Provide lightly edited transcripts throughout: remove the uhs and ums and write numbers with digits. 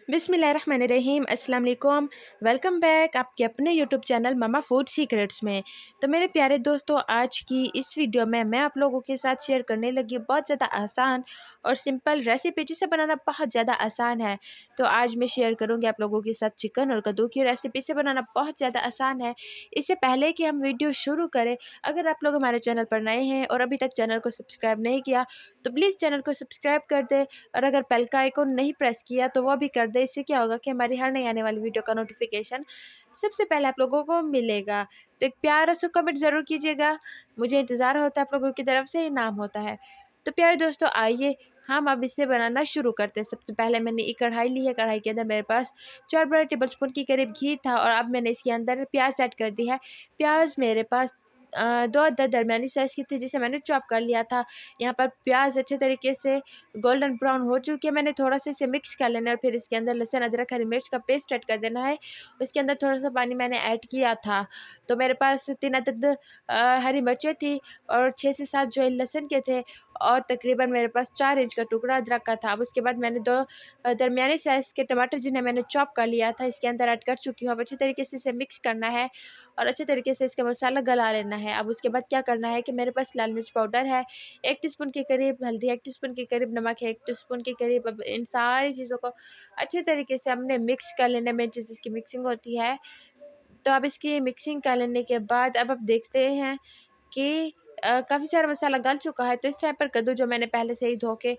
बिस्मिल्लाहिर्रहमानिर्रहीम अस्सलाम वालेकुम। वेलकम बैक आपके अपने YouTube channel mama food secrets में। तो मेरे प्यारे दोस्तों, आज की इस वीडियो में मैं आप लोगों के साथ शेयर करने लगी बहुत ज़्यादा आसान और सिंपल रेसिपी, जिसे बनाना बहुत ज़्यादा आसान है। तो आज मैं शेयर करूंगी आप लोगों के साथ चिकन और कद्दू की रेसिपी। से बनाना बहुत ज़्यादा आसान है। इससे पहले कि हम वीडियो शुरू करें, अगर आप लोग हमारे चैनल पर नए हैं और अभी तक चैनल को सब्सक्राइब नहीं किया तो प्लीज़ चैनल को सब्सक्राइब कर दे, और अगर बेल का आइकन नहीं प्रेस किया तो वो भी कर दे। इससे क्या होगा कि हमारी हर नई आने वाली वीडियो का नोटिफिकेशन सबसे पहले आप लोगों को मिलेगा। तो एक प्यारा सा कमेंट ज़रूर कीजिएगा, मुझे इंतज़ार होता है आप लोगों की तरफ से, इनाम होता है। तो प्यारे दोस्तों, आइए हम अब इसे बनाना शुरू करते हैं। सबसे पहले मैंने एक कढ़ाई ली है। कढ़ाई के अंदर मेरे पास 4 बड़े टेबल स्पून के करीब घी था, और अब मैंने इसके अंदर प्याज ऐड कर दी है। प्याज मेरे पास 2 अदद दरमियानी साइज़ की थी, जिसे मैंने चॉप कर लिया था। यहाँ पर प्याज अच्छे तरीके से गोल्डन ब्राउन हो चुकी है। मैंने थोड़ा सा इसे मिक्स कर लेना है, और फिर इसके अंदर लहसुन, अदरक, हरी मिर्च का पेस्ट ऐड कर देना है। उसके अंदर थोड़ा सा पानी मैंने ऐड किया था। तो मेरे पास 3 अदद हरी मिर्चें थी, और 6 से 7 जो है लहसुन के थे, और तकरीबन मेरे पास 4 इंच का टुकड़ा अदरक का था। अब उसके बाद मैंने 2 दरमियानी साइज़ के टमाटर, जिन्हें मैंने चॉप कर लिया था, इसके अंदर ऐड कर चुकी हूँ। अब अच्छे तरीके से इसे मिक्स करना है और अच्छे तरीके से इसका मसाला गला लेना है। अब उसके बाद क्या करना है कि मेरे पास लाल मिर्च पाउडर है 1 टीस्पून के करीब, हल्दी 1 टीस्पून के करीब, नमक है 1 टीस्पून के करीब। अब इन सारी चीज़ों को अच्छे तरीके से हमने मिक्स कर लेना है। मेन चीज़ इसकी मिक्सिंग होती है। तो अब इसकी मिक्सिंग कर लेने के बाद अब आप देखते हैं कि काफ़ी सारा मसाला गल चुका है। तो इस टाइम पर कद्दू, जो मैंने पहले से ही धो के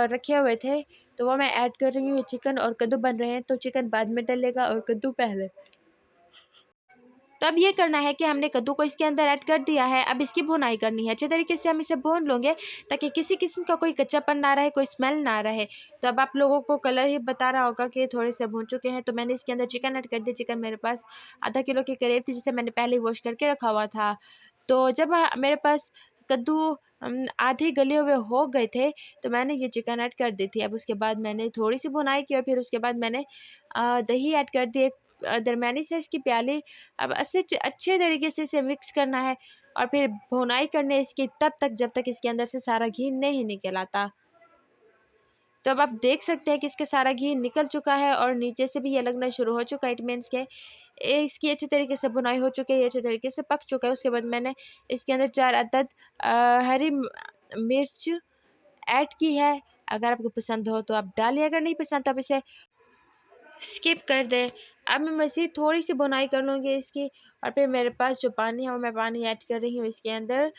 रखे हुए थे, तो वो मैं ऐड कर रही हूँ। चिकन और कद्दू बन रहे हैं, तो चिकन बाद में डलेगा और कद्दू पहले। तो अब ये करना है कि हमने कद्दू को इसके अंदर ऐड कर दिया है। अब इसकी भुनाई करनी है। अच्छे तरीके से हम इसे भून लेंगे, ताकि किसी किस्म का कोई कच्चापन ना रहे, कोई स्मेल ना रहे। तो अब आप लोगों को कलर ही बता रहा होगा कि थोड़े से भून चुके हैं। तो मैंने इसके अंदर चिकन ऐड कर दिया। चिकन मेरे पास आधा किलो के करीब थी, जिसे मैंने पहले ही वॉश करके रखा हुआ था। तो जब मेरे पास कद्दू आधे गले हुए हो गए थे, तो मैंने ये चिकन ऐड कर दी थी। अब उसके बाद मैंने थोड़ी सी भुनाई की, और फिर उसके बाद मैंने दही ऐड कर दी, एक दरमियानी साइज़ की प्याली। अब अच्छे तरीके से इसे मिक्स करना है, और फिर भुनाई करनी है इसकी तब तक जब तक इसके अंदर से सारा घी नहीं निकल आता। तो अब आप देख सकते हैं कि इसके सारा घी निकल चुका है, और नीचे से भी ये लगना शुरू हो चुका है। इट मीन्स के इसकी अच्छे तरीके से भुनाई हो चुकी है, ये अच्छे तरीके से पक चुका है। उसके बाद मैंने इसके अंदर 4 अदद हरी मिर्च ऐड की है। अगर आपको पसंद हो तो आप डालिए, अगर नहीं पसंद तो आप इसे स्किप कर दें। अब मैं मज़ीद थोड़ी-सी भुनाई कर लूँगी इसकी, और फिर मेरे पास जो पानी है वो मैं पानी ऐड कर रही हूँ इसके अंदर।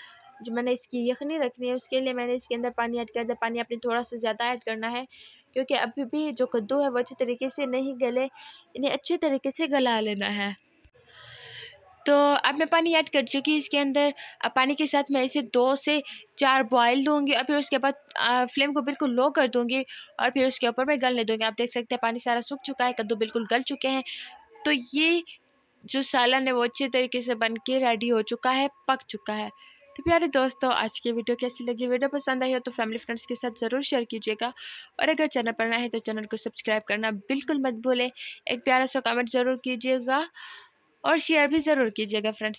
जो मैंने इसकी यखनी रखनी है, उसके लिए मैंने इसके अंदर पानी ऐड कर दिया। पानी आपने थोड़ा-सा ज़्यादा ऐड करना है, क्योंकि अभी भी जो कद्दू है वो अच्छे तरीके से नहीं गले, इन्हें अच्छे तरीके से गला लेना है। तो अब मैं पानी ऐड कर चुकी हूँ इसके अंदर। अब पानी के साथ मैं इसे 2 से 4 बॉयल दूँगी, और फिर उसके बाद फ्लेम को बिल्कुल लो कर दूँगी, और फिर उसके ऊपर मैं गलने दूँगी। आप देख सकते हैं पानी सारा सूख चुका है, कद्दू बिल्कुल गल चुके हैं। तो ये जो सालन है वो अच्छे तरीके से बन के रेडी हो चुका है, पक चुका है। तो प्यारे दोस्तों, आज की वीडियो कैसी लगी? वीडियो पसंद आई हो तो फैमिली फ्रेंड्स के साथ ज़रूर शेयर कीजिएगा, और अगर चैनल पर नए हैं तो चैनल को सब्सक्राइब करना बिल्कुल मत भूलें। एक प्यारा सा कमेंट ज़रूर कीजिएगा, और शेयर भी ज़रूर कीजिएगा फ्रेंड्स।